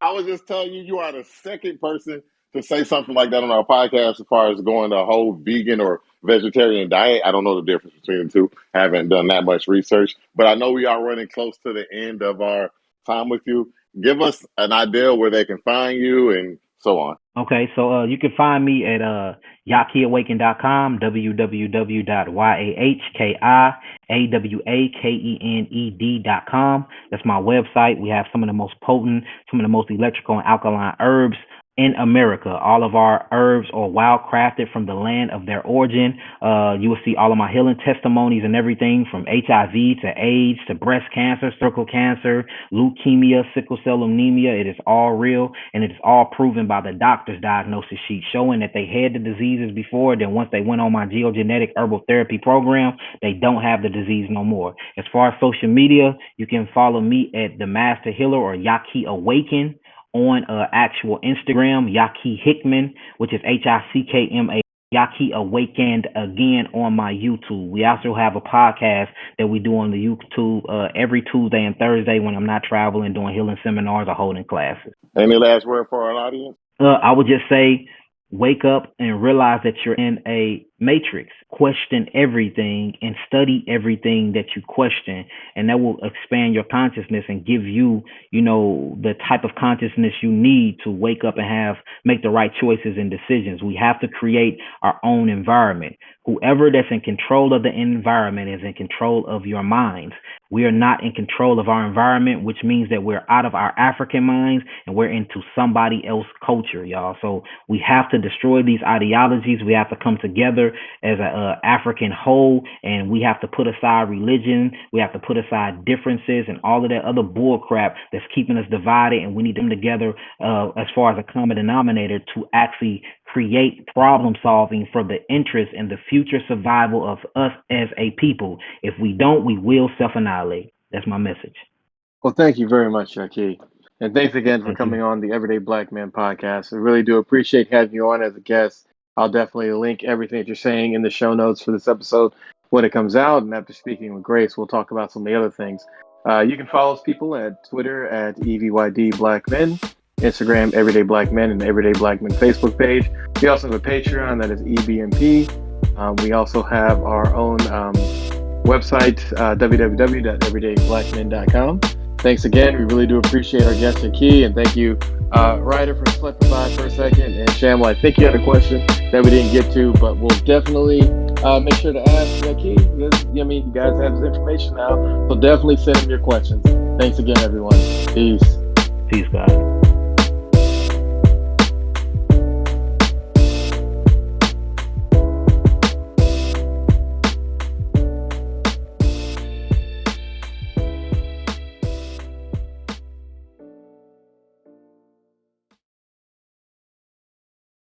I was just telling you, you are the second person to say something like that on our podcast as far as going the whole vegan or vegetarian diet. I don't know the difference between the two. Haven't done that much research, but I know we are running close to the end of our time with you. Give us an idea where they can find you and so on. Okay, so you can find me at Yah'kiAwakened.com, www.Yah'kiAwakened.com. That's my website. We have some of the most potent, some of the most electrical and alkaline herbs in America. All of our herbs are wild crafted from the land of their origin. You will see all of my healing testimonies and everything from HIV to AIDS to breast cancer, cervical cancer, leukemia, sickle cell anemia. It is all real, and it is all proven by the doctor's diagnosis sheet, showing that they had the diseases before. Then once they went on my geogenetic herbal therapy program, they don't have the disease no more. As far as social media, you can follow me at the Master Healer or Yah'ki Awakened on actual Instagram, Yah'ki Hickman, which is Hickma, Yah'ki Awakened again on my YouTube. We also have a podcast that we do on the YouTube every Tuesday and Thursday when I'm not traveling, doing healing seminars or holding classes. Any last word for our audience? I would just say, wake up and realize that you're in a matrix. Question everything and study everything that you question, and that will expand your consciousness and give you, the type of consciousness you need to wake up and make the right choices and decisions. We have to create our own environment. Whoever that's in control of the environment is in control of your minds. We are not in control of our environment, which means that we're out of our African minds and we're into somebody else's culture, y'all. So we have to destroy these ideologies. We have to come together as an African whole, and we have to put aside religion. We have to put aside differences and all of that other bull crap that's keeping us divided, and we need them together as far as a common denominator to actually create problem solving for the interest and the future survival of us as a people. If we don't, we will self-annihilate. That's my message. Well, thank you very much, Yah'ki. And thanks again for coming on the Everyday Black Man podcast. I really do appreciate having you on as a guest. I'll definitely link everything that you're saying in the show notes for this episode when it comes out. And after speaking with Grace, we'll talk about some of the other things. You can follow people at Twitter at EVYD Black Men, Instagram Everyday Black Men, and the Everyday Black Men Facebook page. We also have a Patreon that is EBMP. We also have our own website, www.everydayblackmen.com. Thanks again. We really do appreciate our guest, Yah'ki, and thank you, Ryder, for slipping by for a second. And Shamla, I think you had a question that we didn't get to, but we'll definitely make sure to ask Yah'ki. You guys have his information now, so definitely send him your questions. Thanks again, everyone. Peace. Peace, guys.